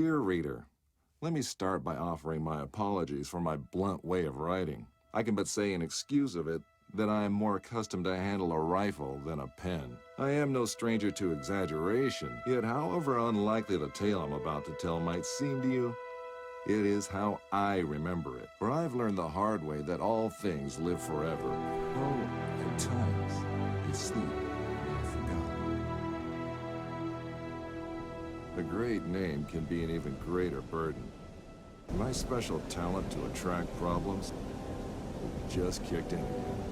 Dear reader, let me start by offering my apologies for my blunt way of writing. I can but say in excuse of it that I am more accustomed to handle a rifle than a pen. I am no stranger to exaggeration, yet however unlikely the tale I'm about to tell might seem to you, it is how I remember it. For I've learned the hard way that all things live forever. Oh, at times, they sleep and are forgotten. A great name can be an even greater burden. My special talent to attract problems just kicked in again.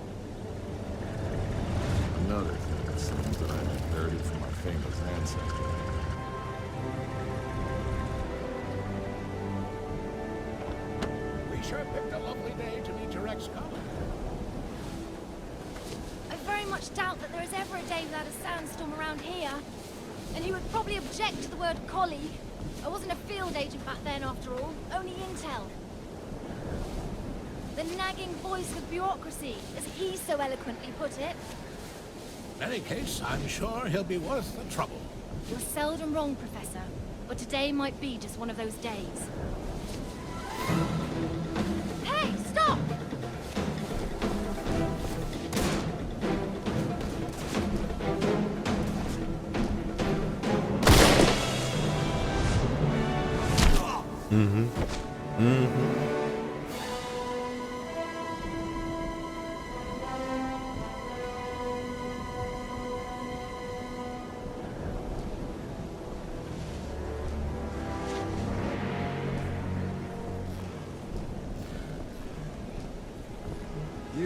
Another thing, it seems, that I've inherited from my famous ancestor. We sure picked a lovely day to meet your ex-colleague. I very much doubt that there is ever a day without a sandstorm around here. And he would probably object to the word colleague. I wasn't a field agent back then, after all. Only intel. The nagging voice of bureaucracy, as he so eloquently put it. In any case, I'm sure he'll be worth the trouble. You're seldom wrong, Professor. But today might be just one of those days. Hey, stop! You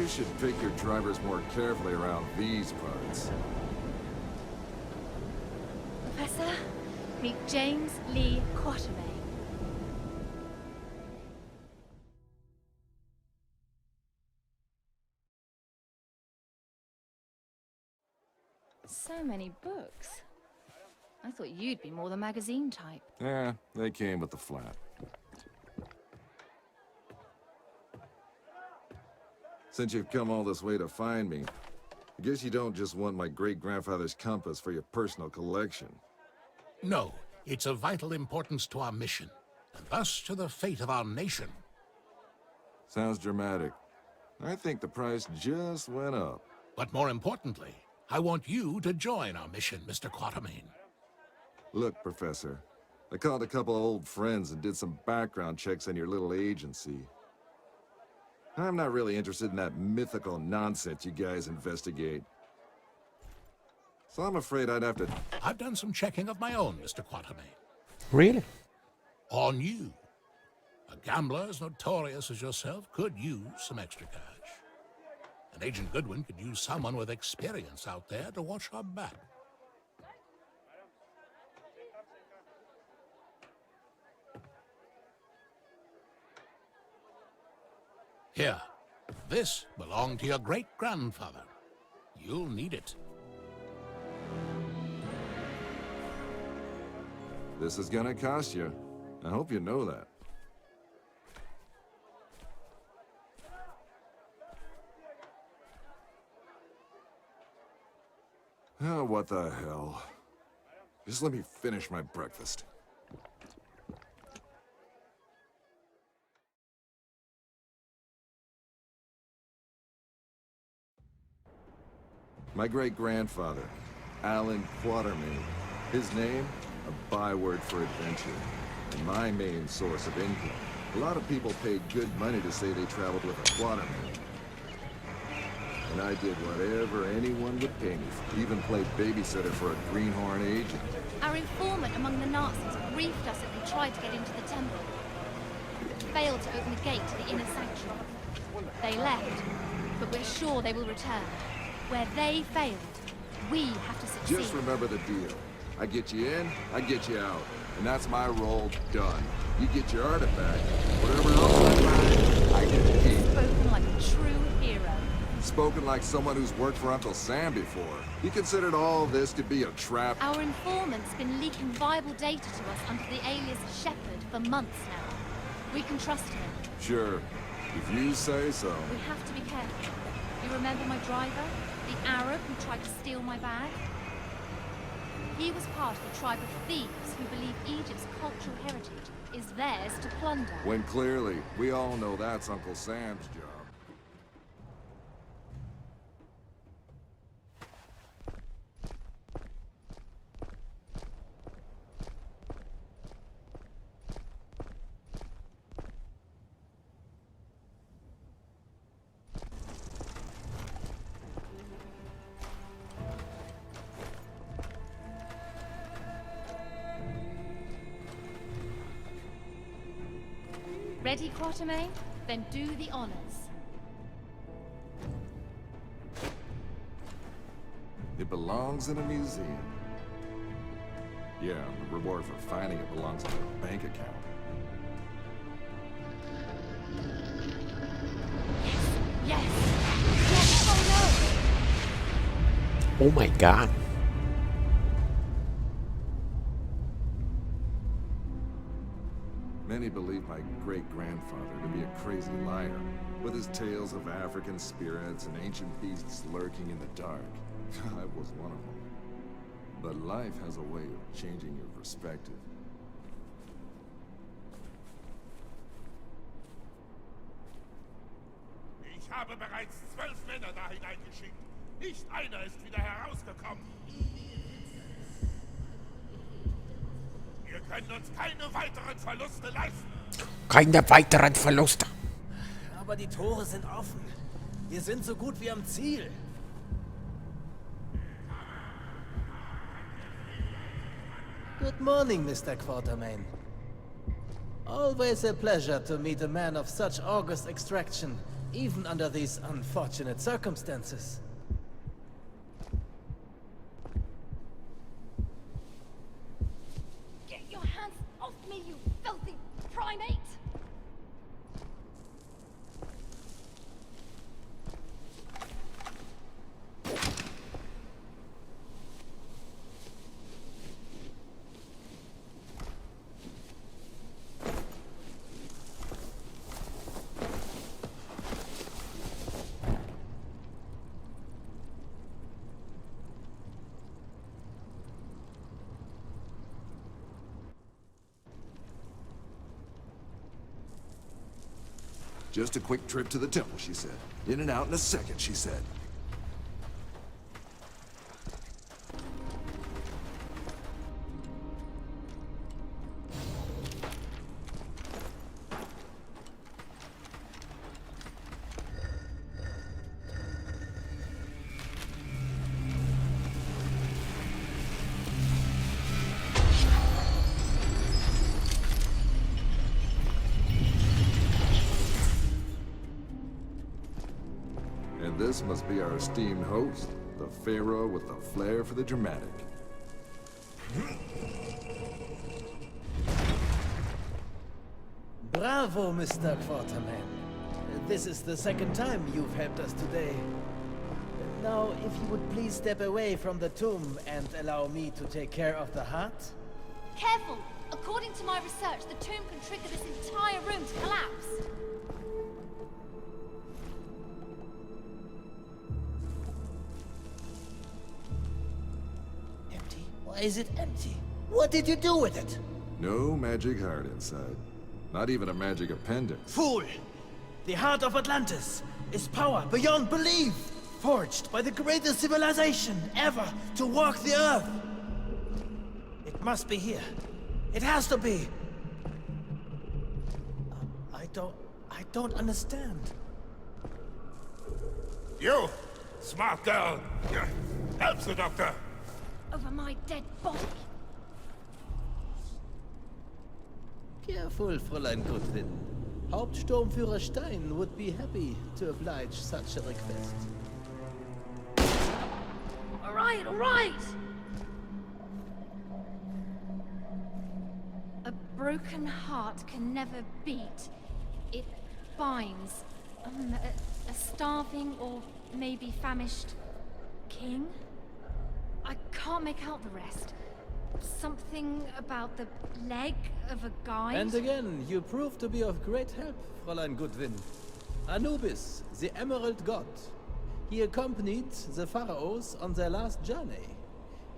should pick your drivers more carefully around these parts. Professor, meet James Lee Quatermain. So many books. I thought you'd be more the magazine type. Yeah, they came with the flat. Since you've come all this way to find me, I guess you don't just want my great-grandfather's compass for your personal collection. No, it's of vital importance to our mission, and thus to the fate of our nation. Sounds dramatic. I think the price just went up. But more importantly, I want you to join our mission, Mr. Quatermain. Look, Professor, I called a couple of old friends and did some background checks on your little agency. I'm not really interested in that mythical nonsense you guys investigate. So I'm afraid I'd have to... I've done some checking of my own, Mr. Quatermain. Really? On you. A gambler as notorious as yourself could use some extra cash. And Agent Goodwin could use someone with experience out there to watch her back. Here, this belonged to your great-grandfather. You'll need it. This is gonna cost you. I hope you know that. Oh, what the hell. Just let me finish my breakfast. My great-grandfather, Alan Quatermain. His name, a byword for adventure, and my main source of income. A lot of people paid good money to say they traveled with a Quatermain. And I did whatever anyone would pay me for. Even played babysitter for a greenhorn agent. Our informant among the Nazis briefed us that they tried to get into the temple. Failed to open the gate to the inner sanctuary. They left, but we're sure they will return. Where they failed, we have to succeed. Just remember the deal. I get you in, I get you out. And that's my role done. You get your artifact, whatever else I find, I get to keep. Spoken like a true hero. Spoken like someone who's worked for Uncle Sam before. He considered all this to be a trap. Our informant's been leaking viable data to us under the alias Shepherd for months now. We can trust him. Sure, if you say so. We have to be careful. You remember my driver? The Arab who tried to steal my bag? He was part of the tribe of thieves who believe Egypt's cultural heritage theirs to plunder. When clearly, we all know that's Uncle Sam's job. Ready, Quatermain? Then do the honors. It belongs in a museum. Yeah, the reward for finding it belongs in a bank account. Yes! Yes! Oh no! Oh my god. Many believe my great-grandfather to be a crazy liar, with his tales of African spirits and ancient beasts lurking in the dark. I was one of them. But life has a way of changing your perspective. Ich habe bereits 12 Männer da hineingeschickt. Nicht einer ist wieder herausgekommen. Wir können uns keine weiteren Verluste leisten. Keine weiteren Verluste. Aber die Tore sind offen. Wir sind so gut wie am Ziel. Good morning, Mr. Quatermain. Always a pleasure to meet a man of such august extraction, even under these unfortunate circumstances. Get your hands off me, you filthy primate! Just a quick trip to the temple, she said. In and out in a second, she said. And this must be our esteemed host, the Pharaoh with the flair for the dramatic. Bravo, Mr. Quatermain. This is the second time you've helped us today. Now, if you would please step away from the tomb and allow me to take care of the heart. Careful! According to my research, the tomb can trigger this entire room to collapse. Empty? Why is it empty? What did you do with it? No magic heart inside. Not even a magic appendix. Fool! The heart of Atlantis is power beyond belief, forged by the greatest civilization ever to walk the earth. It must be here. It has to be. I don't understand. You, smart girl. Help the doctor. Over my dead body. Careful, Fräulein Goodwin. Hauptsturmführer Stein would be happy to oblige such a request. All right, all right! A broken heart can never beat. It binds. A starving or maybe famished king? I can't make out the rest. Something about the leg of a guide? And again, you prove to be of great help, Fräulein Goodwin. Anubis, the Emerald God. He accompanied the pharaohs on their last journey.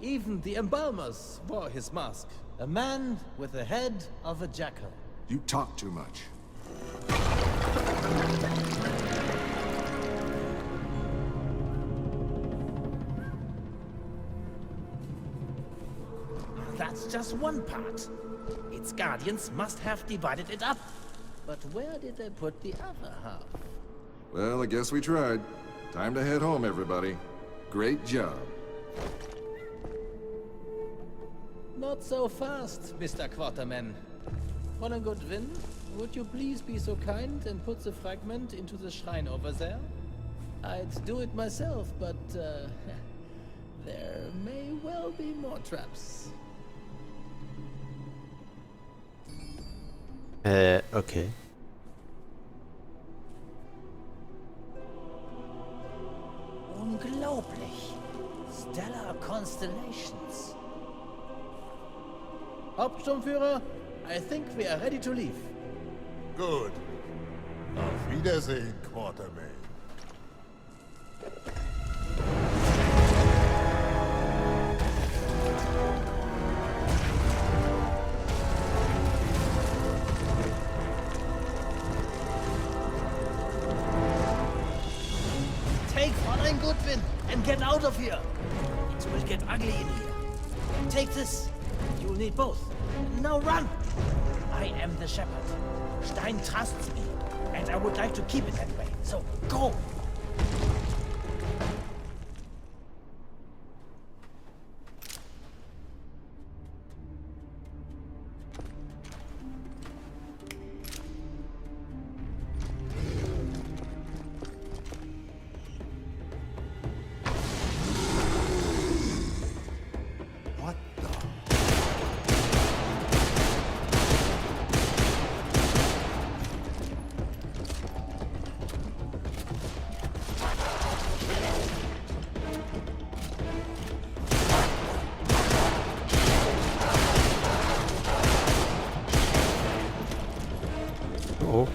Even the embalmers wore his mask. A man with the head of a jackal. You talk too much. That's just one part. Its guardians must have divided it up. But where did they put the other half? Well, I guess we tried. Time to head home, everybody. Great job. Not so fast, Mr. Quarterman. Fräulein Goodwin, would you please be so kind and put the fragment into the shrine over there? I'd do it myself, but there may well be more traps. Okay. Unglaublich. Stellar constellations. Hauptsturmführer, I think we are ready to leave. Gut. Auf Wiedersehen, Quartermain. Take Fräulein Goodwin and get out of here. It will get ugly in here. Take this. You'll need both. Now run. I am the shepherd. Stein trusts me, and I would like to keep it that way. So go. What the? Oh.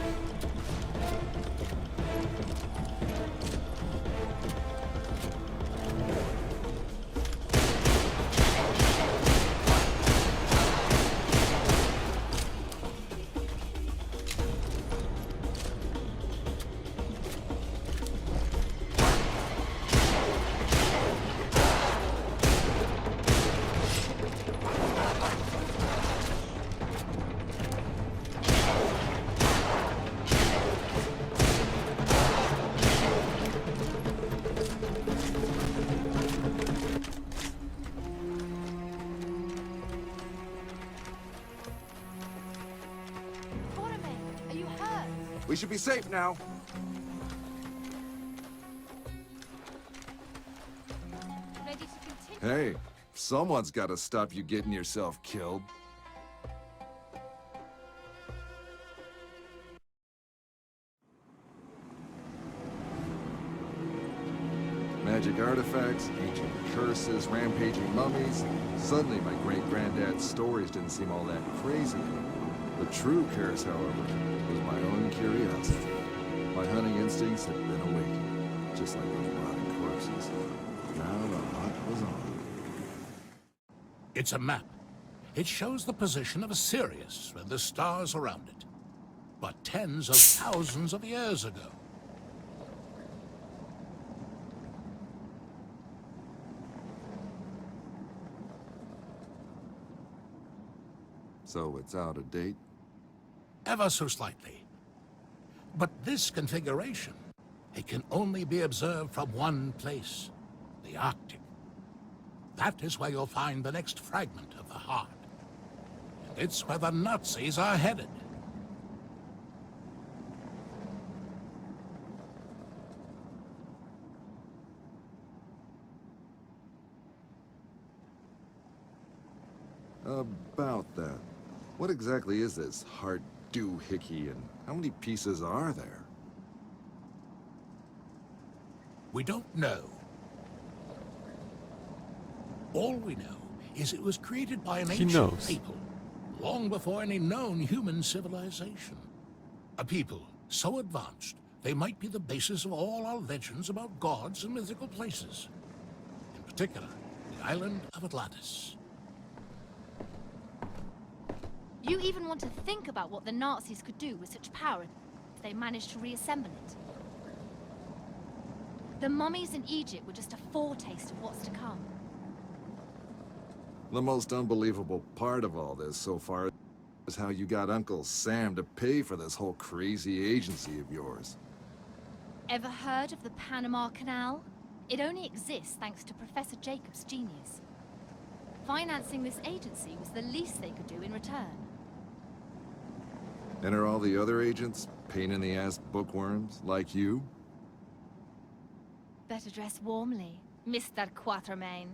Quartermain, are you hurt? We should be safe now. Ready to continue? Hey, someone's got to stop you getting yourself killed. Magic artifacts, ancient curses, rampaging mummies. Suddenly my great-granddad's stories didn't seem all that crazy. The true curse, however, was my own curiosity. My hunting instincts had been awakened, just like those rotting corpses. Now the hunt was on. It's a map. It shows the position of Sirius and the stars around it. But tens of thousands of years ago. So it's out of date? Ever so slightly. But this configuration, it can only be observed from one place, the Arctic. That is where you'll find the next fragment of the heart. And it's where the Nazis are headed. About that. What exactly is this heart doohickey, and how many pieces are there? We don't know. All we know is it was created by an ancient knows. people, long before any known human civilization. A people so advanced, they might be the basis of all our legends about gods and mythical places. In particular, the island of Atlantis. You even want to think about what the Nazis could do with such power if they managed to reassemble it. The mummies in Egypt were just a foretaste of what's to come. The most unbelievable part of all this so far is how you got Uncle Sam to pay for this whole crazy agency of yours. Ever heard of the Panama Canal? It only exists thanks to Professor Jacob's genius. Financing this agency was the least they could do in return. And are all the other agents pain-in-the-ass bookworms like you? Better dress warmly, Mr. Quatermain.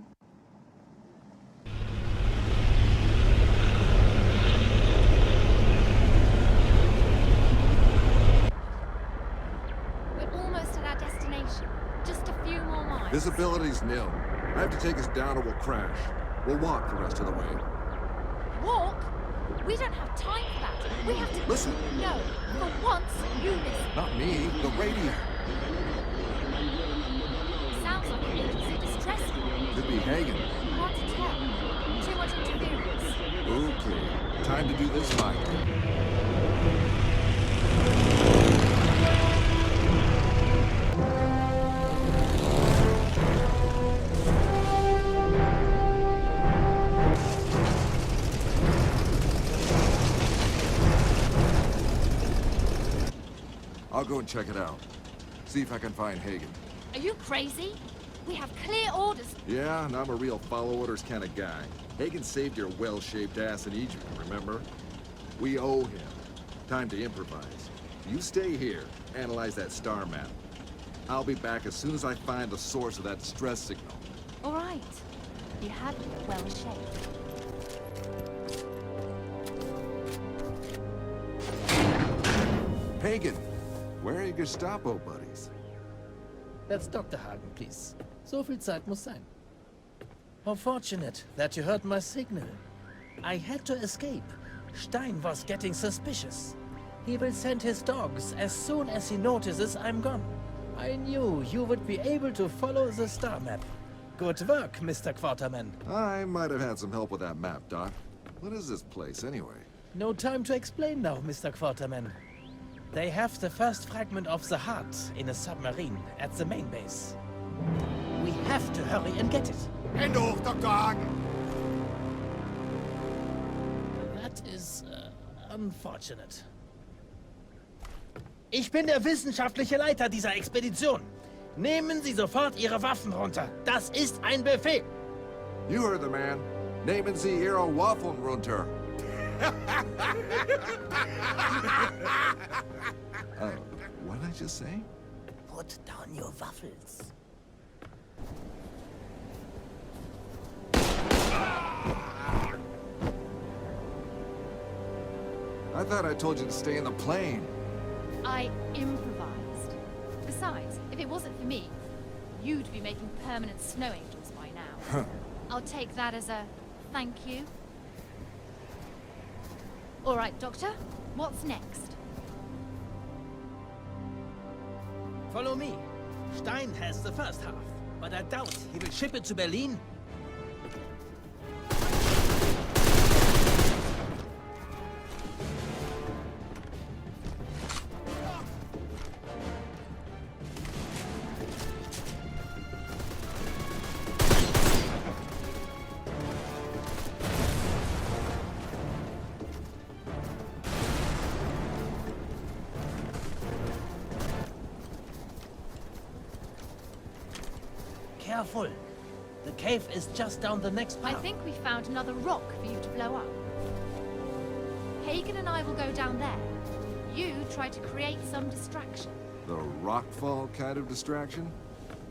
We're almost at our destination. Just a few more miles. Visibility's nil. I have to take us down or we'll crash. We'll walk the rest of the way. Walk? We don't have time for that. We have to... Listen. No. For once, you listen. Not me, the radio. Sounds like an agency distress call. Could be Hagen. Hard to tell. Too much interference. Okay, time to do this right. I'll go and check it out. See if I can find Hagen. Are you crazy? We have clear orders. Yeah, and I'm a real follow orders kind of guy. Hagen saved your well-shaped ass in Egypt, remember? We owe him. Time to improvise. You stay here, analyze that star map. I'll be back as soon as I find the source of that distress signal. All right. You have me well shaped. Hagen, where are your Gestapo buddies? That's Dr. Hagen, please. So viel Zeit muss sein. How fortunate that you heard my signal. I had to escape. Stein was getting suspicious. He will send his dogs as soon as he notices I'm gone. I knew you would be able to follow the star map. Good work, Mr. Quaterman. I might have had some help with that map, Doc. What is this place, anyway? No time to explain now, Mr. Quaterman. They have the first fragment of the heart in a submarine at the main base. We have to hurry and get it. Hände hoch, Dr. Hagen! That is unfortunate. Ich bin der wissenschaftliche Leiter dieser Expedition. Nehmen Sie sofort Ihre Waffen runter. Das ist ein Befehl. You heard the man. Nehmen Sie Ihre Waffen runter. What did I just say? Put down your waffles. I thought I told you to stay in the plane. I improvised. Besides, if it wasn't for me, you'd be making permanent snow angels by now. I'll take that as a thank you. All right, Doctor, what's next? Follow me. Stein has the first half, but I doubt he will ship it to Berlin. Careful. The cave is just down the next I path. think we found another rock for you to blow up. Hagen and I will go down there. You try to create some distraction. The rockfall kind of distraction?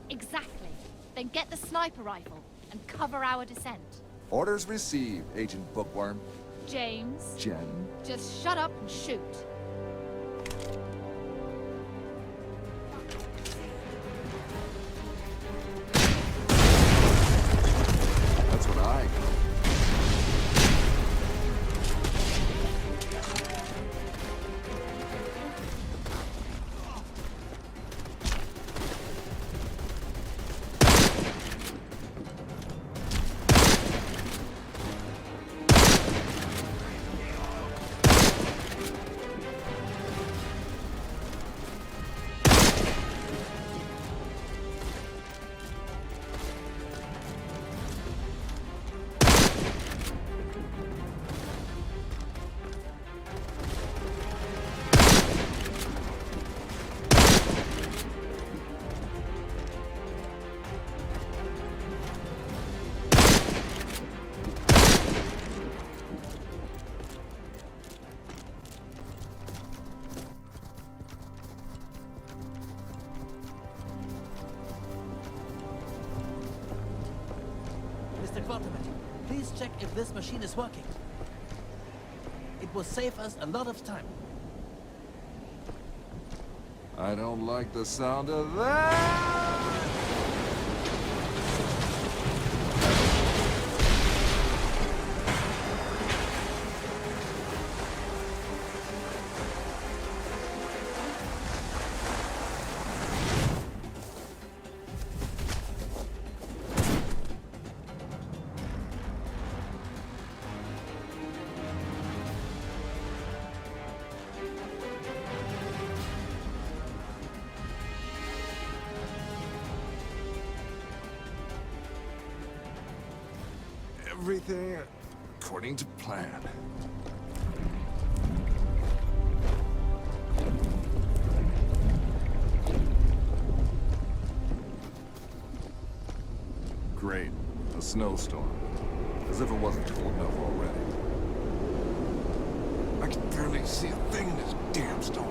Exactly. Then get the sniper rifle and cover our descent. Orders received, Agent Bookworm. James, Jen. just shut up and shoot. That's what I got. Let's check if this machine is working. It will save us a lot of time. I don't like the sound of that! Everything according to plan. Great. A snowstorm. As if it wasn't cold enough already. I can barely see a thing in this damn storm.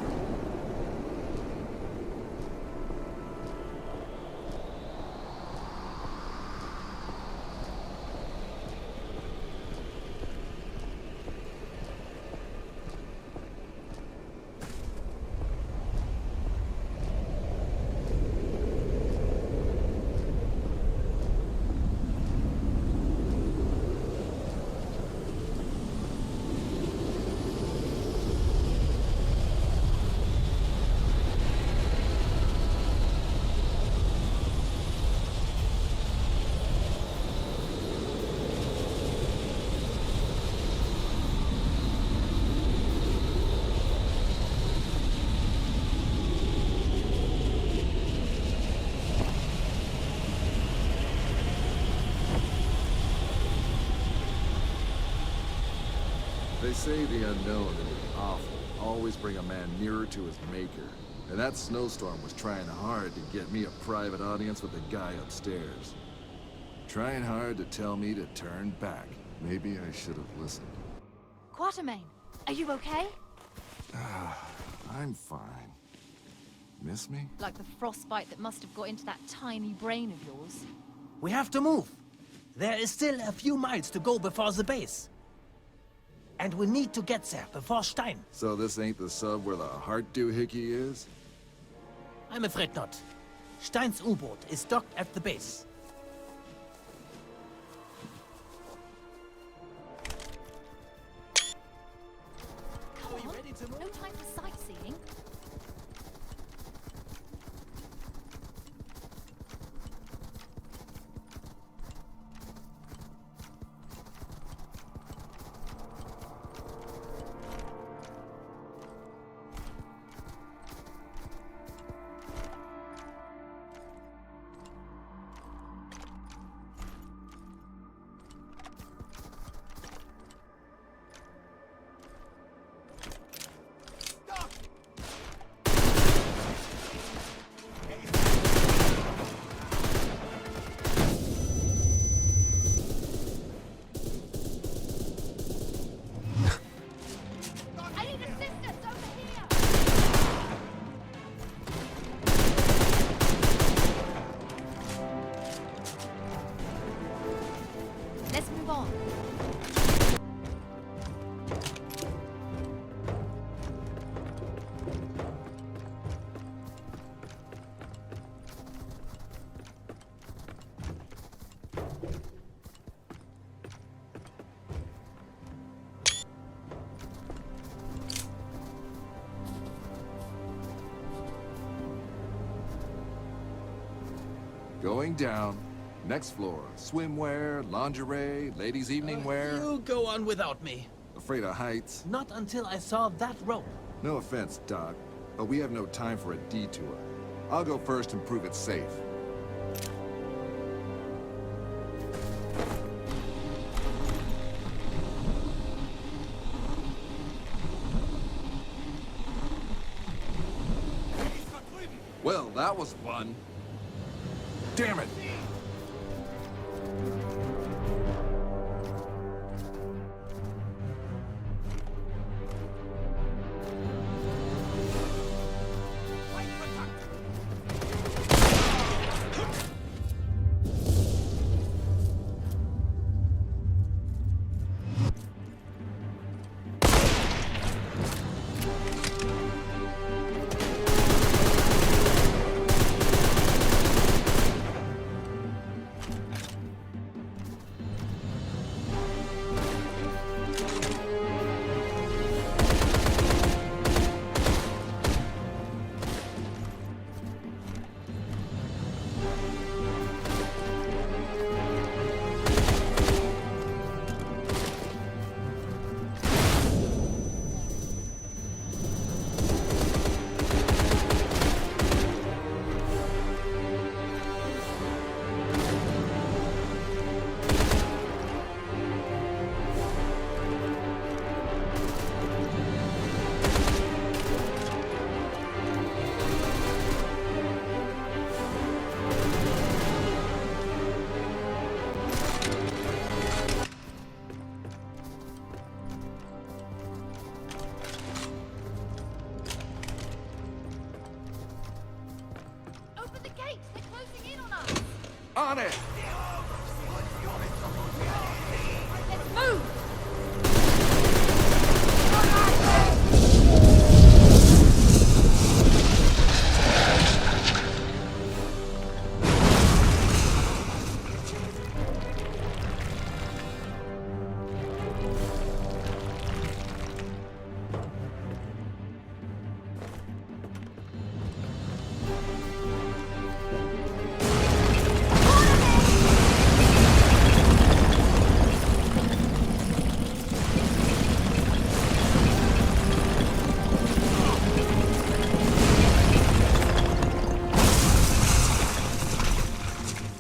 They say the unknown and the awful always bring a man nearer to his maker. And that snowstorm was trying hard to get me a private audience with the guy upstairs. Trying hard to tell me to turn back. Maybe I should have listened. Quatermain, are you okay? I'm fine. Miss me? Like the frostbite that must have got into that tiny brain of yours. We have to move. There is still a few miles to go before the base. And we need to get there before Stein. So this ain't the sub where the heart doohickey is? I'm afraid not. Stein's U-boat is docked at the base. Come on, no time for sightseeing. Let's move on. Going down. Next floor. Swimwear, lingerie, ladies' evening wear. You go on without me. Afraid of heights? Not until I saw that rope. No offense, Doc, but we have no time for a detour. I'll go first and prove it's safe. Well, that was fun. Damn it! on it! Let's move!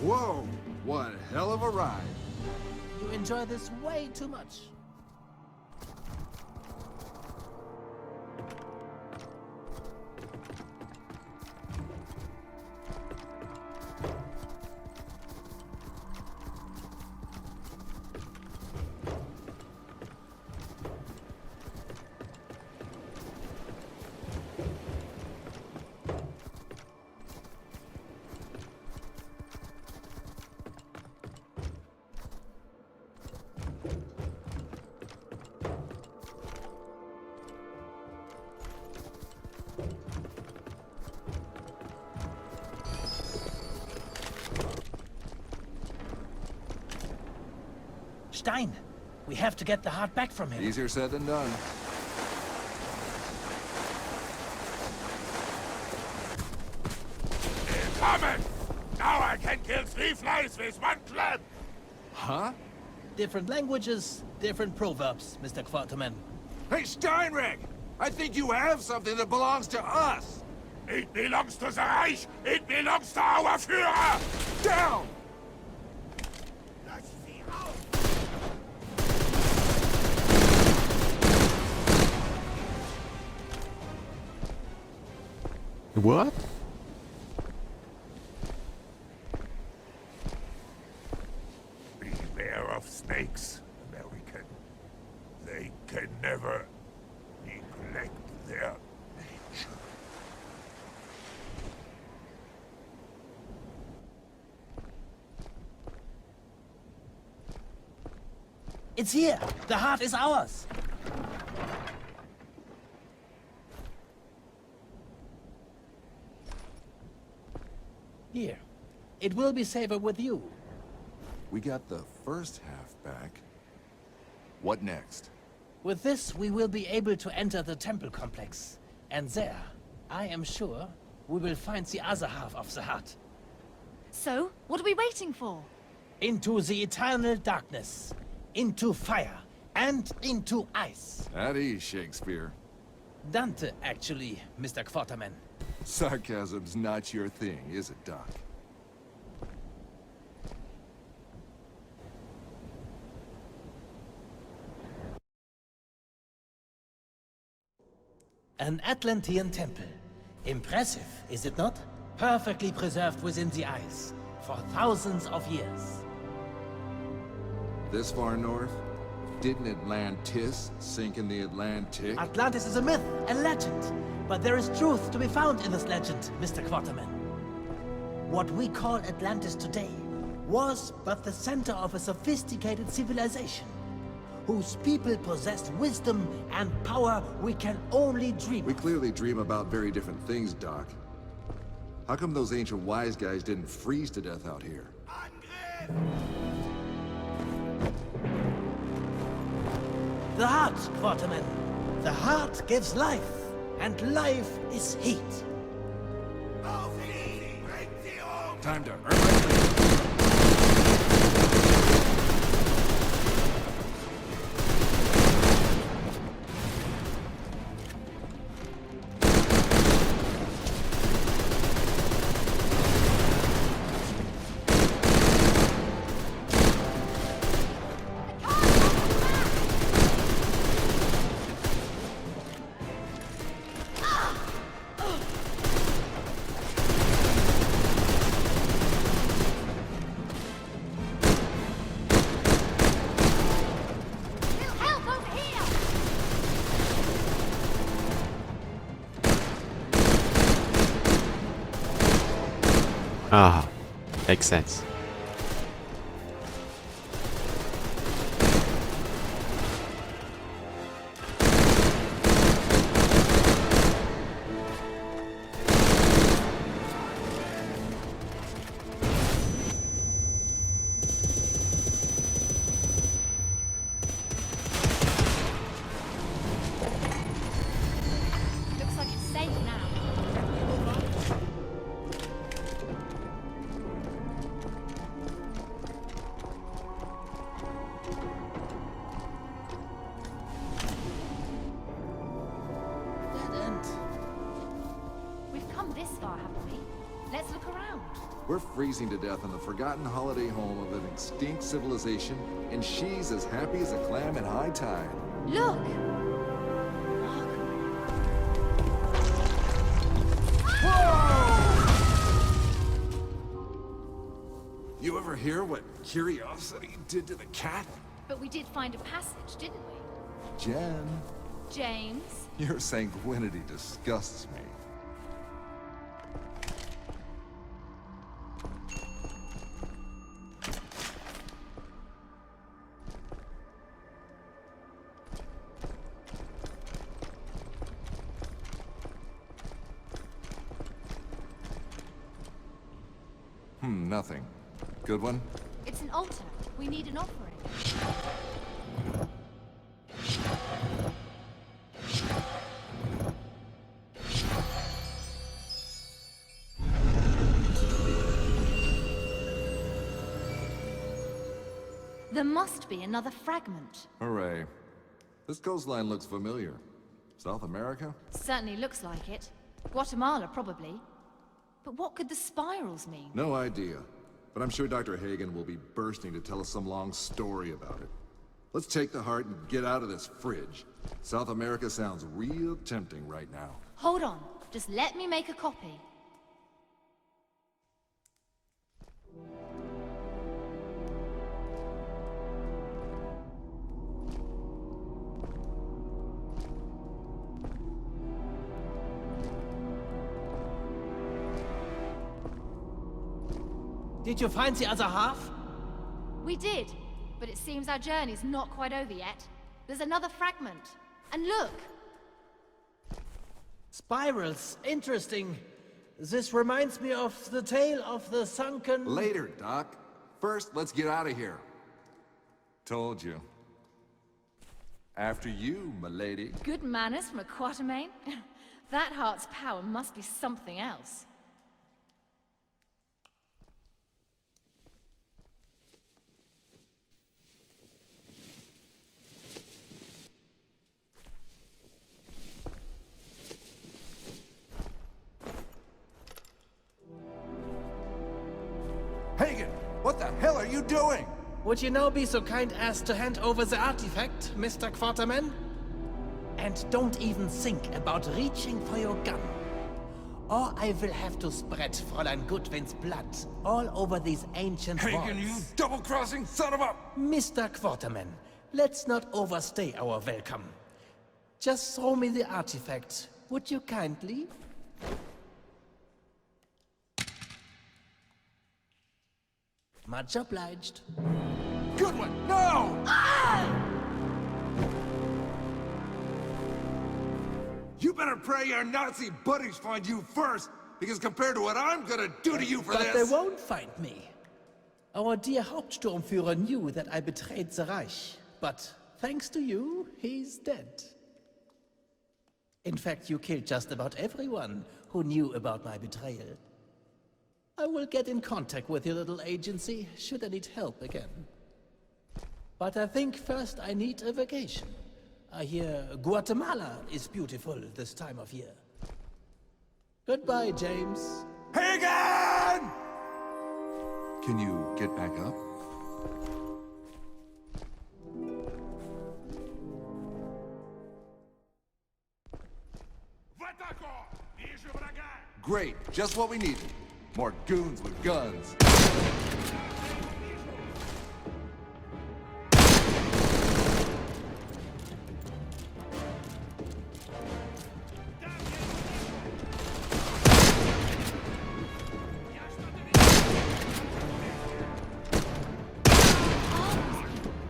Whoa! One hell of a ride. You enjoy this way too much. Stein, we have to get the heart back from him. Easier said than done. Incoming! Now I can kill 3 flies with 1 club! Huh? Different languages, different proverbs, Mr. Quarterman. Hey, Steinrich! I think you have something that belongs to us! It belongs to the Reich! It belongs to our Führer! Down! Lass sie auf! What? Beware of snakes, American. They can never neglect their nature. It's here! The heart is ours! Here. It will be safer with you. We got the first half back. What next? With this, we will be able to enter the temple complex. And there, I am sure, we will find the other half of the heart. So, what are we waiting for? Into the eternal darkness. Into fire. And into ice. At ease, Shakespeare. Dante, actually, Mr. Quarterman. Sarcasm's not your thing, is it, Doc? An Atlantean temple. Impressive, is it not? Perfectly preserved within the ice. For thousands of years. This far north? Didn't Atlantis sink in the Atlantic? Atlantis is a myth, a legend. But there is truth to be found in this legend, Mr. Quarterman. What we call Atlantis today was but the center of a sophisticated civilization, whose people possessed wisdom and power we can only dream We of. clearly dream about very different things, Doc. How come those ancient wise guys didn't freeze to death out here? The heart, Quarterman. The heart gives life, and life is heat. Auf ihn! Bringt sie um! Time to earn my Help over here! Ah, makes sense. come this far, haven't we? Let's look around. We're freezing to death in the forgotten holiday home of an extinct civilization, and she's as happy as a clam in high tide. Look! You ever hear what curiosity did to the cat? But we did find a passage, didn't we? Jen, James? your sanguinity disgusts me. Nothing. Good one? It's an altar. We need an offering. There must be another fragment. Hooray. This coastline looks familiar. South America? Certainly looks like it. Guatemala, probably. But what could the spirals mean? No idea. But I'm sure Dr. Hagen will be bursting to tell us some long story about it. Let's take the heart and get out of this fridge. South America sounds real tempting right now. Hold on. Just let me make a copy. Did you find the other half? We did, but it seems our journey's not quite over yet. There's another fragment. And look! Spirals. Interesting. This reminds me of the tale of the sunken... Later, Doc. First, let's get out of here. Told you. After you, m'lady. Good manners from a Quatermain? That heart's power must be something else. Hagen! What the hell are you doing? Would you now be so kind as to hand over the artifact, Mr. Quaterman? And don't even think about reaching for your gun. Or I will have to spread Fräulein Goodwin's blood all over these ancient walls. Hagen, you double-crossing son of a... Mr. Quaterman, let's not overstay our welcome. Just throw me the artifact, would you kindly? Much obliged. Good one! No! You better pray your Nazi buddies find you first, because compared to what I'm gonna do to you for But this... they won't find me. Our dear Hauptsturmführer knew that I betrayed the Reich, but thanks to you, he's dead. In fact, you killed just about everyone who knew about my betrayal. I will get in contact with your little agency, should I need help again. But I think first I need a vacation. I hear Guatemala is beautiful this time of year. Goodbye, James. Hagen! Can you get back up? В атаку! Вижу врага! Great, just what we needed. More goons with guns.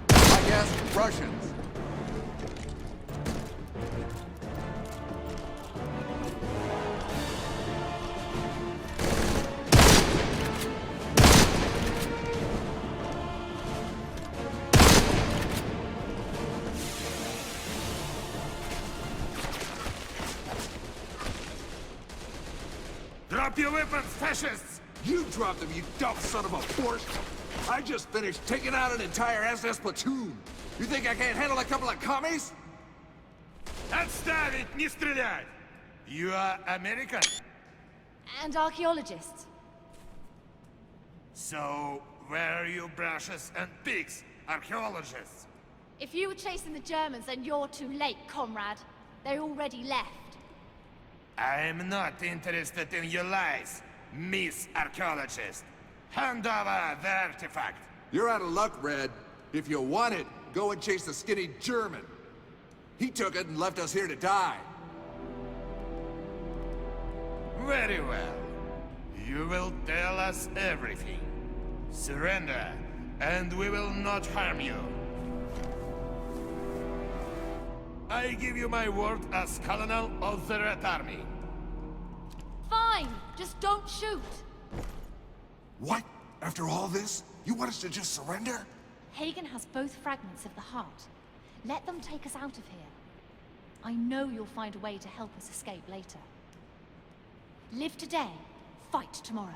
I guess Russians. Drop your weapons, fascists! You dropped them, you dumb son of a Porsche! I just finished taking out an entire SS platoon! You think I can't handle a couple of commies? Отставить, не стрелять! You are American? And archaeologists. So, where are you brushes and pigs, archaeologists? If you were chasing the Germans, then you're too late, comrade. They already left. I'm not interested in your lies, Miss Archaeologist. Hand over the artifact. You're out of luck, Red. If you want it, go and chase the skinny German. He took it and left us here to die. Very well. You will tell us everything. Surrender, and we will not harm you. I give you my word as Colonel of the Red Army. Fine, just don't shoot. What? After all this? You want us to just surrender? Hagen has both fragments of the heart. Let them take us out of here. I know you'll find a way to help us escape later. Live today, fight tomorrow.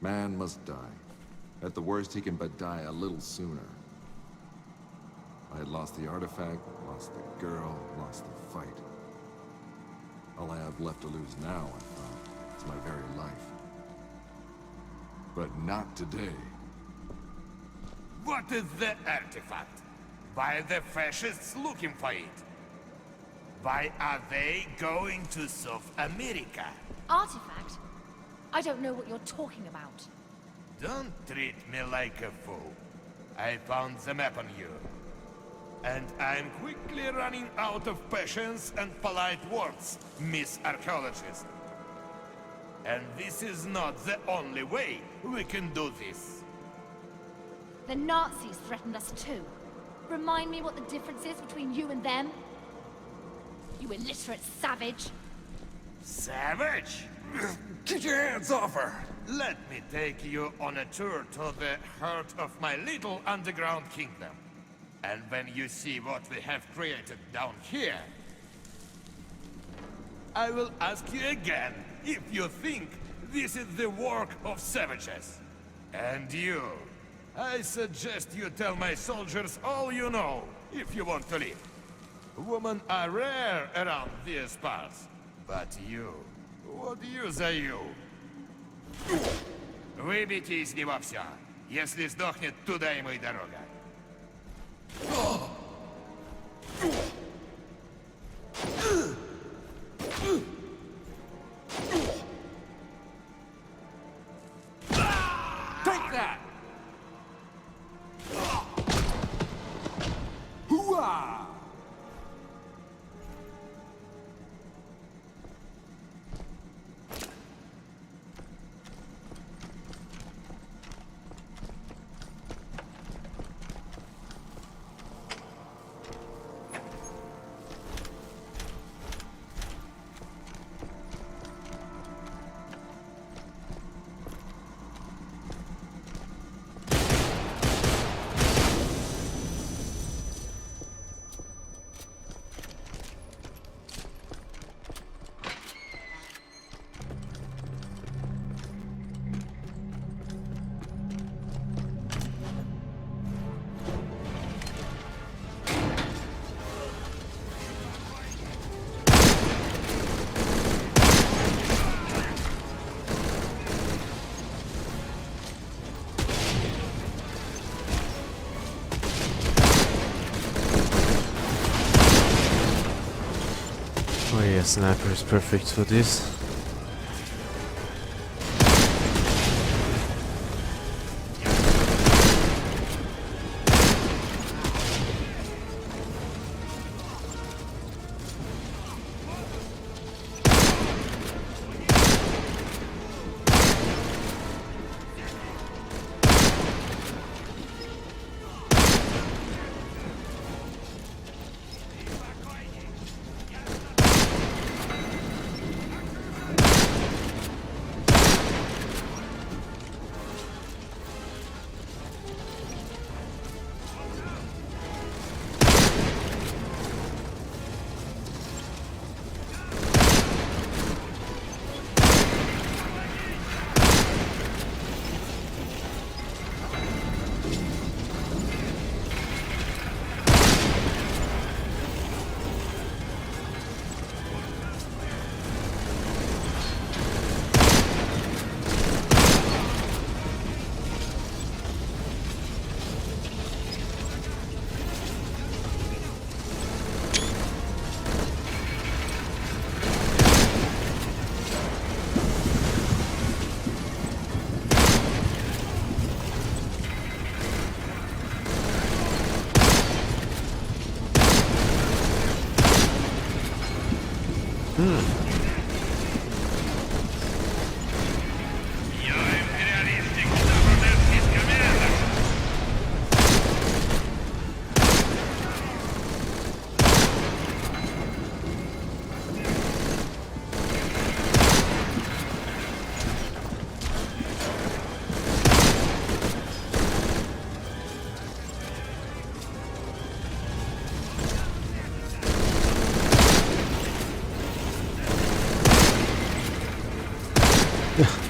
Man must die. At the worst, he can but die a little sooner. I had lost the artifact, lost the girl, lost the fight. All I have left to lose now, I thought, is my very life. But not today. What is the artifact? Why are the fascists looking for it? Why are they going to South America? Artifact? I don't know what you're talking about. Don't treat me like a fool. I found the map on you. And I'm quickly running out of patience and polite words, Miss Archaeologist. And this is not the only way we can do this. The Nazis threatened us too. Remind me what the difference is between you and them? You illiterate savage. Savage? Get your hands off her! Let me take you on a tour to the heart of my little underground kingdom. And when you see what we have created down here, I will ask you again if you think this is the work of savages. And you, I suggest you tell my soldiers all you know if you want to live. Women are rare around these parts, but you, what use are you? Выбейте из него все. Если сдохнет, туда ему и дорога. Take that! Hooah! Oh yeah, sniper is perfect for this.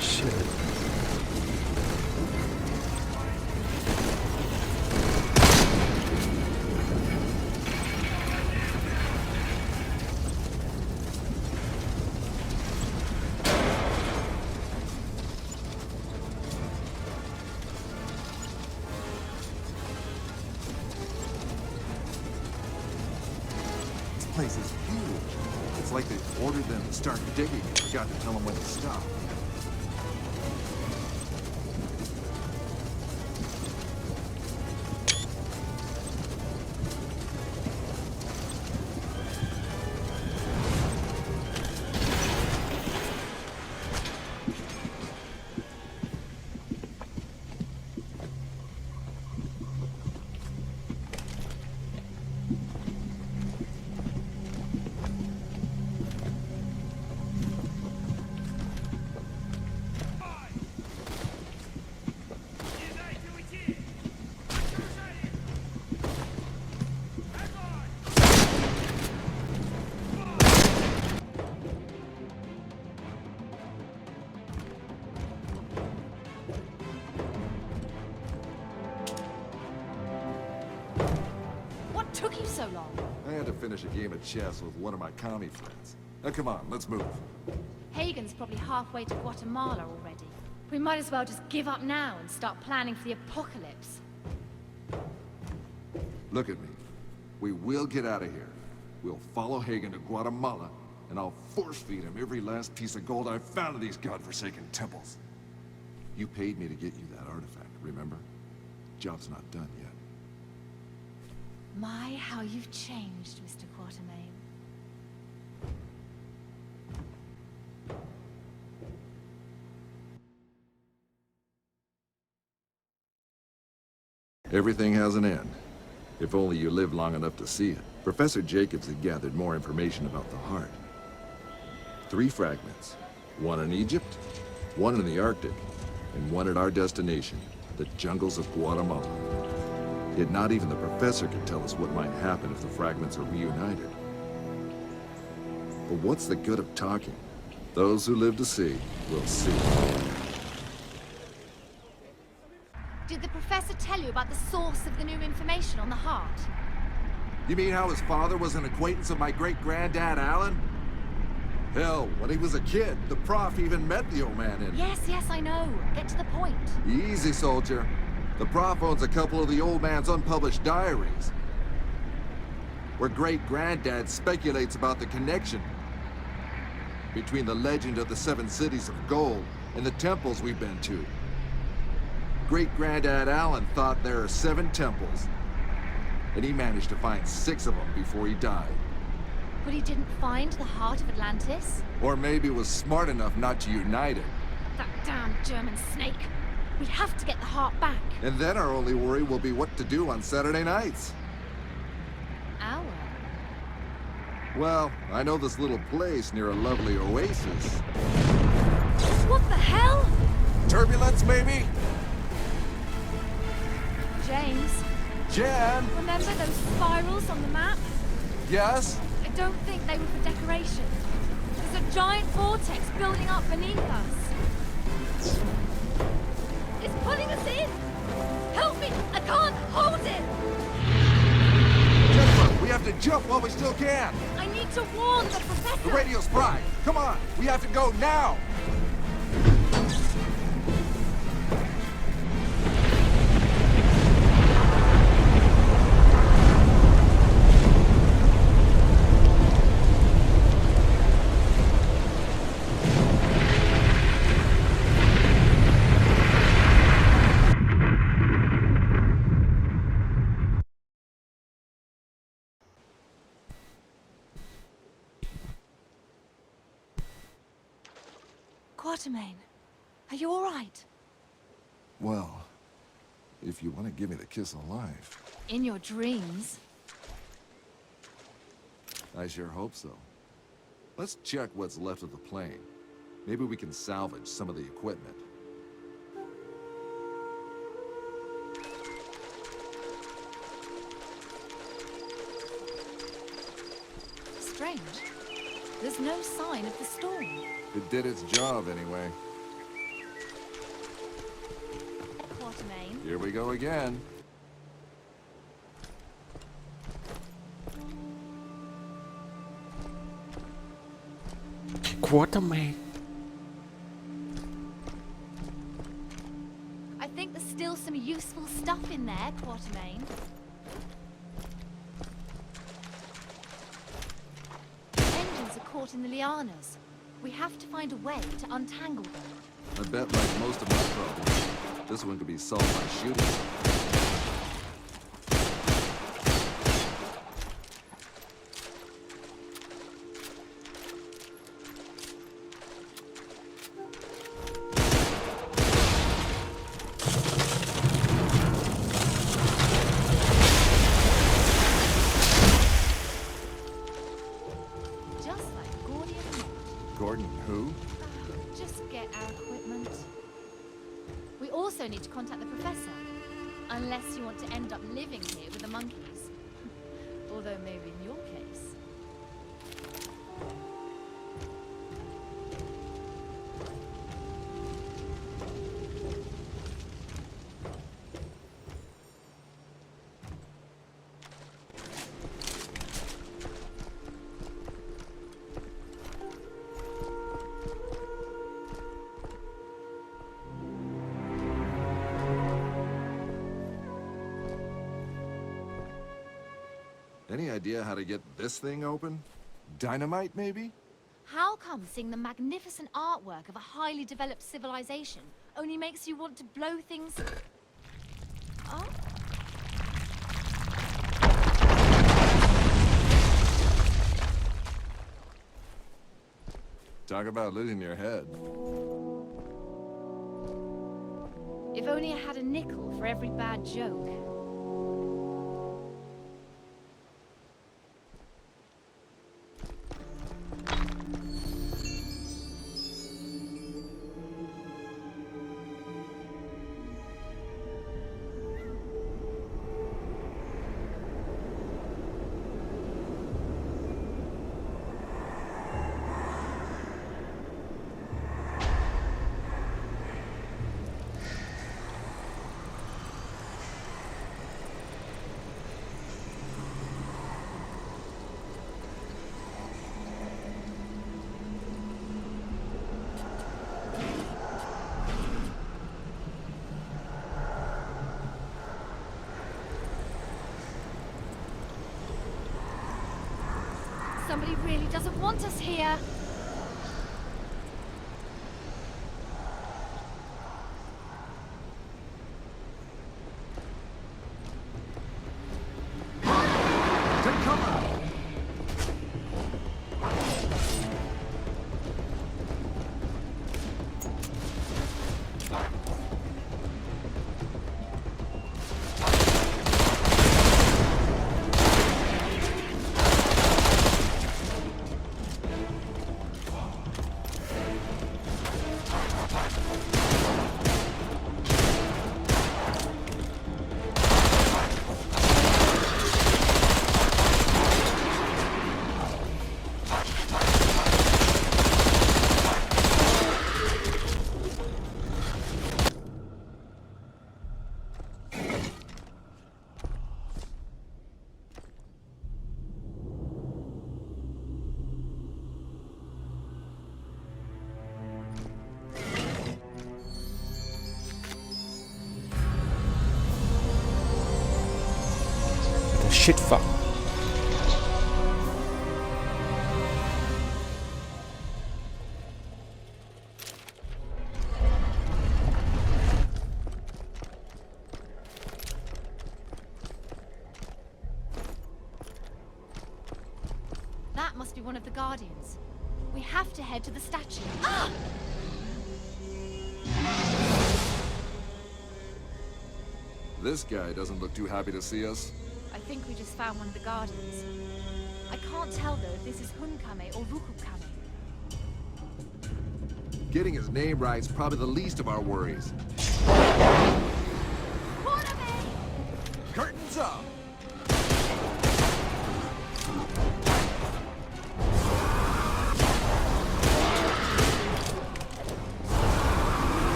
Shit. This place is huge. It's like they ordered them to start digging and forgot to tell them when to stop. What took you so long? I had to finish a game of chess with one of my commie friends. Now come on, let's move. Hagen's probably halfway to Guatemala already. We might as well just give up now and start planning for the apocalypse. Look at me. We will get out of here. We'll follow Hagen to Guatemala, and I'll force-feed him every last piece of gold I've found in these godforsaken temples. You paid me to get you that artifact, remember? Job's not done yet. My, how you've changed, Mr. Quatermain. Everything has an end. If only you live long enough to see it. Professor Jacobs had gathered more information about the heart. 3 fragments. 1 in Egypt, 1 in the Arctic, and 1 at our destination, the jungles of Guatemala. Yet not even the professor could tell us what might happen if the fragments are reunited. But what's the good of talking? Those who live to see will see. Did the professor tell you about the source of the new information on the heart? You mean how his father was an acquaintance of my great-granddad, Alan? Hell, when he was a kid, the prof even met the old man in... Yes, I know. Get to the point. Easy, soldier. The prof owns a couple of the old man's unpublished diaries, where great-granddad speculates about the connection between the legend of the 7 cities of gold and the temples we've been to. Great-granddad Alan thought there are 7 temples, and he managed to find 6 of them before he died. But he didn't find the heart of Atlantis? Or maybe was smart enough not to unite it. That damn German snake. We have to get the heart back. And then our only worry will be what to do on Saturday nights. Our? Well, I know this little place near a lovely oasis. What the hell? Turbulence, maybe? James, Jan? remember those spirals on the map? Yes? I don't think they were for decoration. There's a giant vortex building up beneath us. It's pulling us in! Help me! I can't hold it! Jennifer, we have to jump while we still can! I need to warn the professor! The radio's fried! Come on! We have to go now! Quatermain, are you all right? Well, if you want to give me the kiss of life, In your dreams? I sure hope so. Let's check what's left of the plane. Maybe we can salvage some of the equipment. Strange. There's no sign of the storm. It did its job anyway. Quatermain, Here we go again. Quatermain. I think there's still some useful stuff in there, Quatermain. Engines are caught in the lianas. We have to find a way to untangle them. I bet like most of my problems, this one could be solved by shooting. Just like Gordian knot. Gordon, who? Just get our equipment. We also need to contact the professor. Unless you want to end up living here with the monkeys. Although maybe in your case. Any idea how to get this thing open? Dynamite, maybe? How come seeing the magnificent artwork of a highly developed civilization only makes you want to blow things... Oh? Talk about losing your head. If only I had a nickel for every bad joke. Somebody really doesn't want us here. Take cover! Shit fuck. That must be one of the Guardians. We have to head to the statue. Ah! This guy doesn't look too happy to see us. I think we just found one of the Guardians. I can't tell though if this is Hunkame or Rukukame. Getting his name right's probably the least of our worries. Curtains up!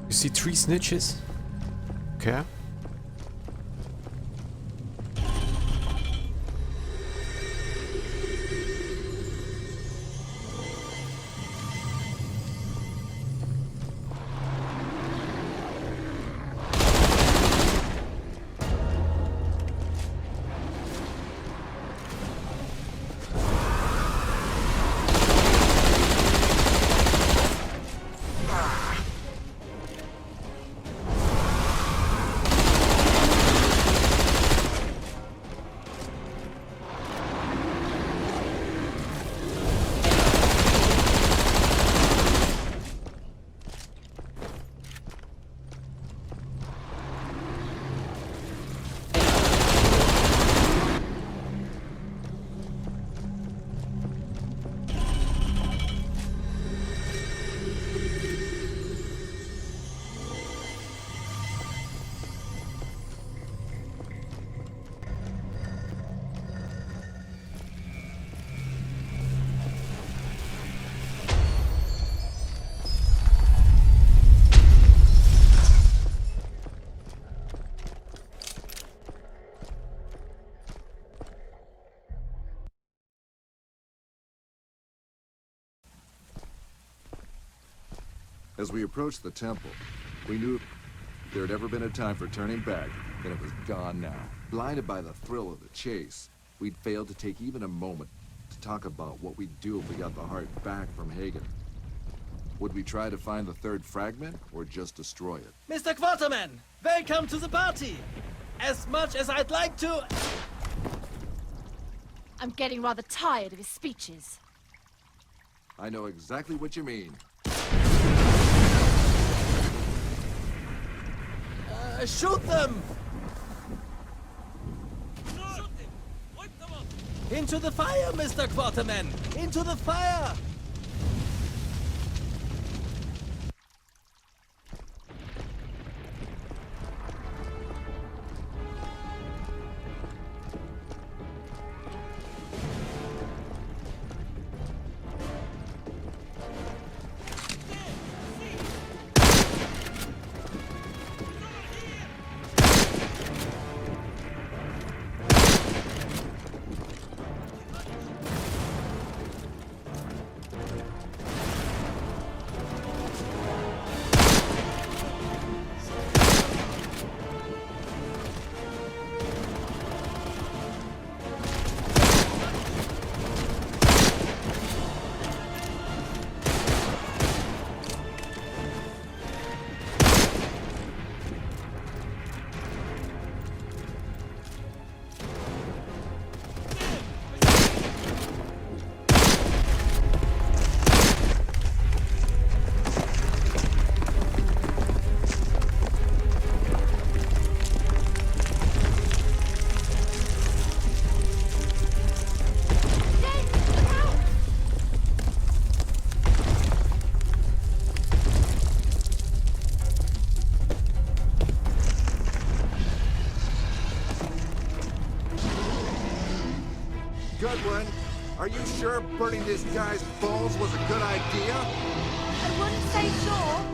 You see 3 snitches? Okay. As we approached the temple, we knew if there had ever been a time for turning back, then it was gone now. Blinded by the thrill of the chase, we'd failed to take even a moment to talk about what we'd do if we got the heart back from Hagen. Would we try to find the third fragment, or just destroy it? Mr. Quarterman, welcome to the party! As much as I'd like to... I'm getting rather tired of his speeches. I know exactly what you mean. Shoot them! Into the fire, Mr. Quarterman! Into the fire! Good one. Are you sure burning this guy's balls was a good idea? I wouldn't say sure.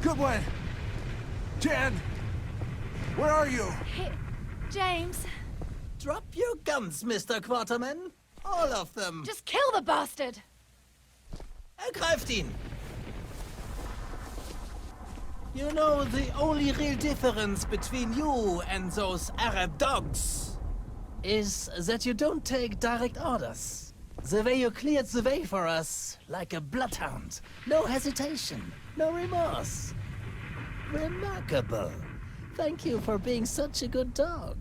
Good one! Jen! Where are you? James, Drop your guns, Mr. Quarterman. All of them. just kill the bastard! Ergreift ihn! You know, the only real difference between you and those Arab dogs is that you don't take direct orders. The way you cleared the way for us, like a bloodhound. No hesitation, no remorse. Remarkable. Thank you for being such a good dog.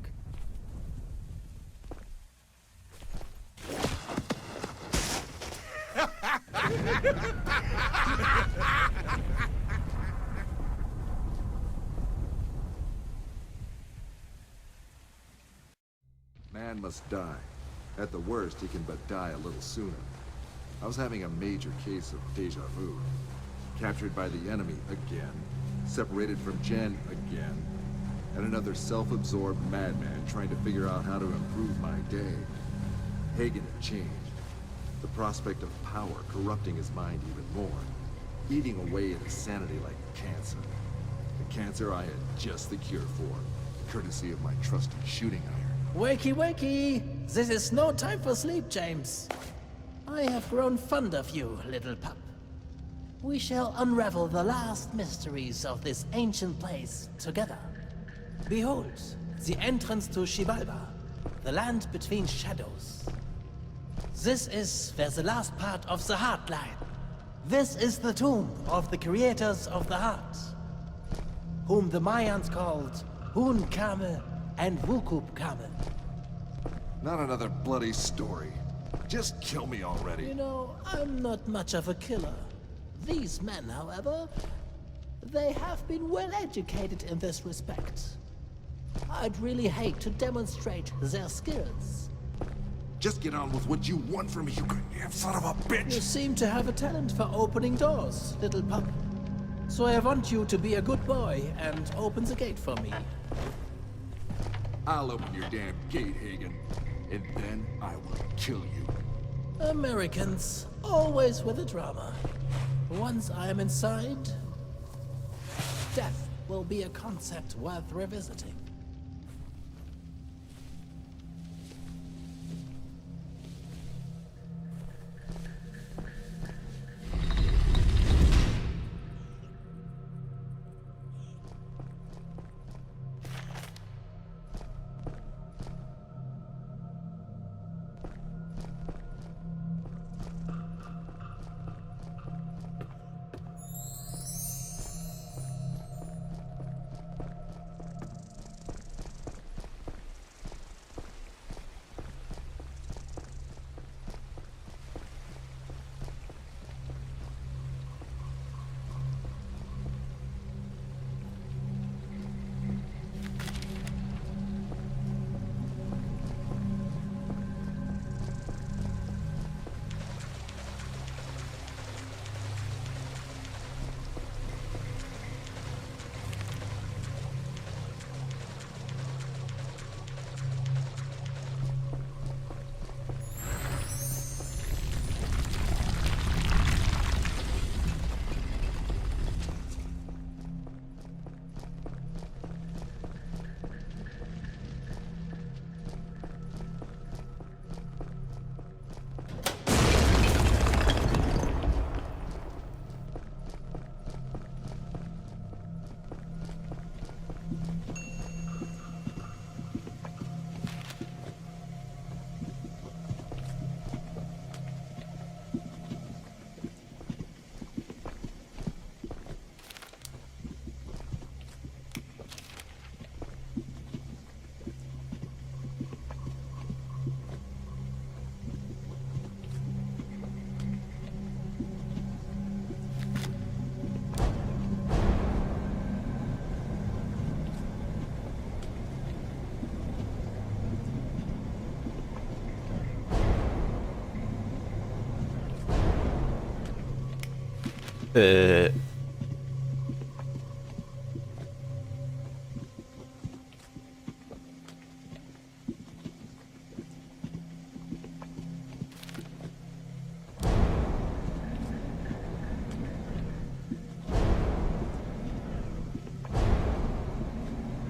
Man must die. At the worst, he can but die a little sooner. I was having a major case of deja vu. Captured by the enemy again. Separated from Jen again. And another self-absorbed madman trying to figure out how to improve my day. Hagen had changed. The prospect of power corrupting his mind even more. Eating away at his sanity like cancer. The cancer I had just the cure for, courtesy of my trusted shooting iron. Wakey, wakey! This is no time for sleep, James. I have grown fond of you, little pup. We shall unravel the last mysteries of this ancient place together. Behold, the entrance to Xibalba, the land between shadows. This is where the last part of the heart lies. This is the tomb of the creators of the heart, whom the Mayans called Hun Kame and Wukub Kame. Not another bloody story. Just kill me already. You know, I'm not much of a killer. These men, however, they have been well educated in this respect. I'd really hate to demonstrate their skills. Just get on with what you want from me, you goddamn son of a bitch! You seem to have a talent for opening doors, little pup. So I want you to be a good boy and open the gate for me. I'll open your damn gate, Hagen, and then I will kill you. Americans, always with the drama. Once I am inside, death will be a concept worth revisiting.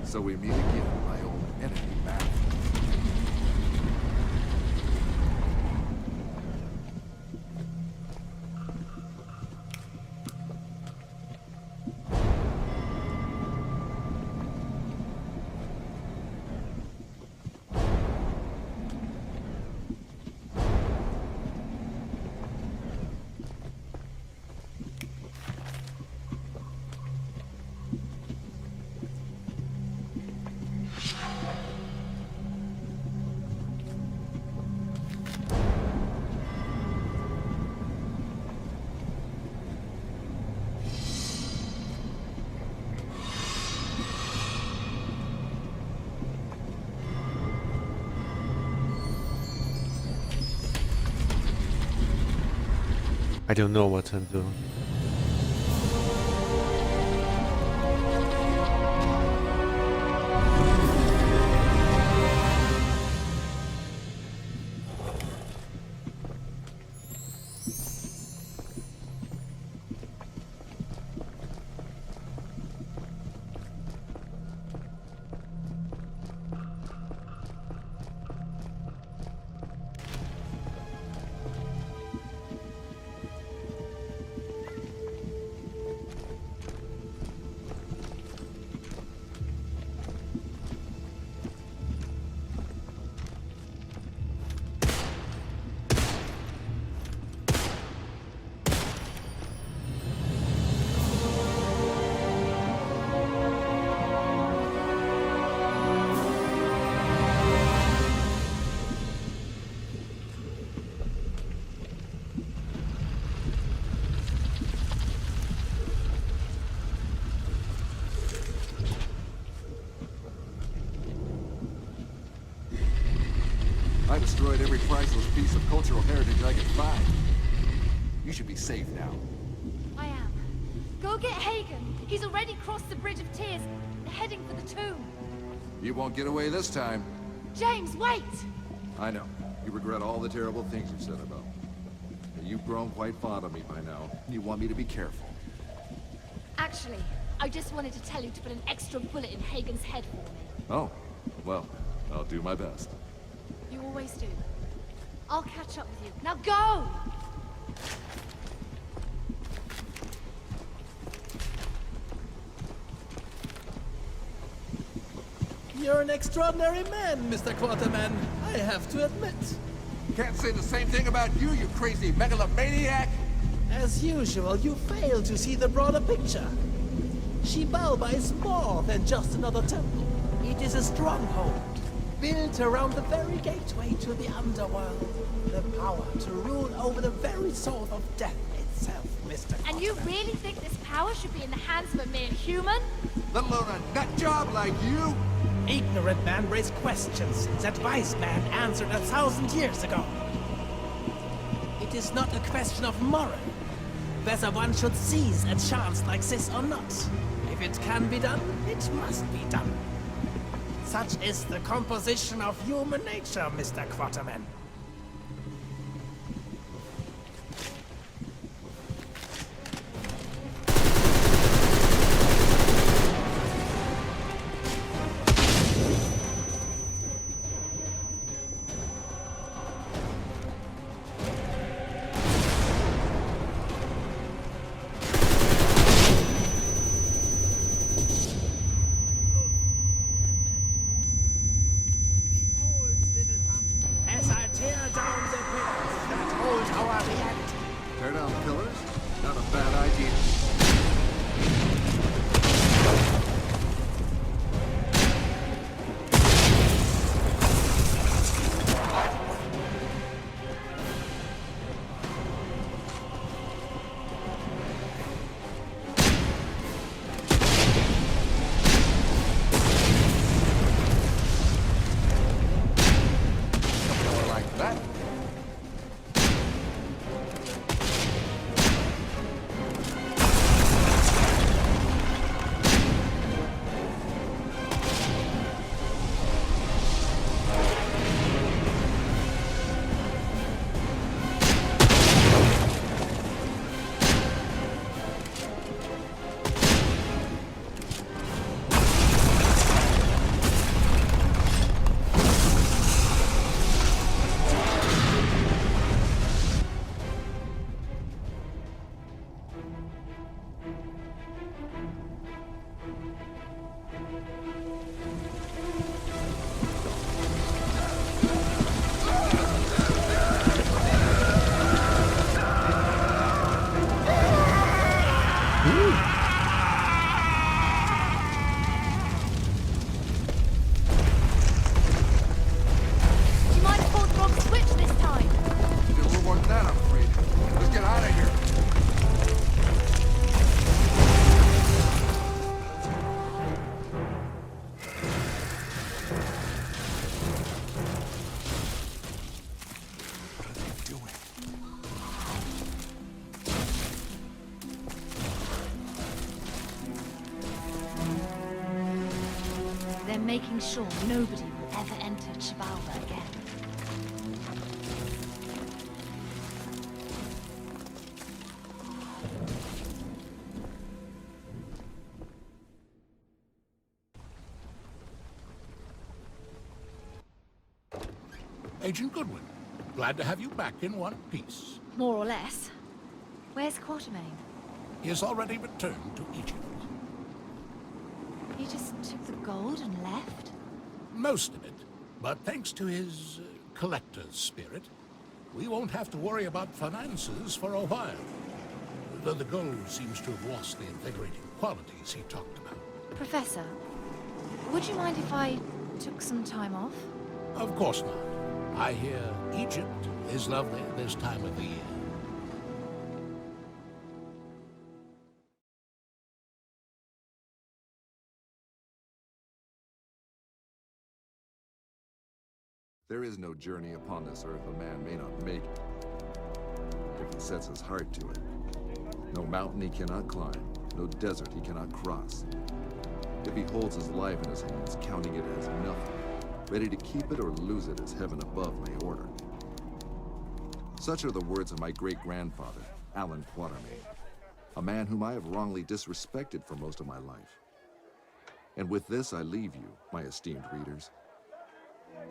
So we meet again, my old enemy, man. I don't know what I'm doing. destroyed every priceless piece of cultural heritage I could find. You should be safe now. I am. Go get Hagen. He's already crossed the Bridge of Tears, heading for the tomb. You won't get away this time. James, wait! I know. You regret all the terrible things you said about me. And you've grown quite fond of me by now. You want me to be careful. Actually, I just wanted to tell you to put an extra bullet in Hagen's head for me. Oh, well, I'll do my best. You always do. I'll catch up with you. Now go! You're an extraordinary man, Mr. Quarterman. I have to admit. Can't say the same thing about you, you crazy megalomaniac! As usual, you fail to see the broader picture. Xibalba is more than just another temple. It is a stronghold, built around the very gateway to the underworld. The power to rule over the very soul of death itself, Mr. And you Quarterman. really think this power should be in the hands of a mere human? Let alone a nut job like you! Ignorant man raised questions that wise man answered 1,000 years ago. It is not a question of moral, whether one should seize a chance like this or not. If it can be done, it must be done. Such is the composition of human nature, Mr. Quarterman. As I tear down the pillars that hold our reality, Tear down the pillars? Not a bad idea. More like that. Do you mind if I throw the switch this time? You did a little more than that, I'm afraid. Let's get out of here. What are they doing? They're making sure nobody will ever enter Xibalba again. Agent Goodwin, glad to have you back in one piece. More or less. Where's Quatermain? He has already returned to Egypt. He just took the gold and left? Most of it, but thanks to his collector's spirit, we won't have to worry about finances for a while. Though the gold seems to have lost the invigorating qualities he talked about. Professor, would you mind if I took some time off? Of course not. I hear Egypt is lovely this time of the year. There is no journey upon this earth a man may not make it, if he sets his heart to it. No mountain he cannot climb, no desert he cannot cross. If he holds his life in his hands, counting it as nothing, ready to keep it or lose it as heaven above may order. Such are the words of my great-grandfather, Alan Quatermain, a man whom I have wrongly disrespected for most of my life. And with this I leave you, my esteemed readers,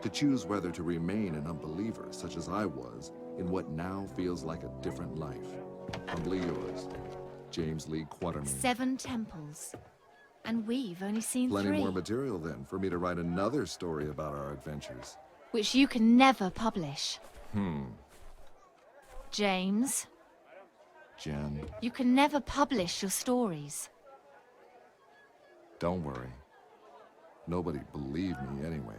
to choose whether to remain an unbeliever, such as I was, in what now feels like a different life. Humbly yours, James Lee Quatermain. 7 temples. And we've only seen Plenty 3. more material, then, for me to write another story about our adventures. Which you can never publish. James, Jen, you can never publish your stories. don't worry. Nobody believed me anyway.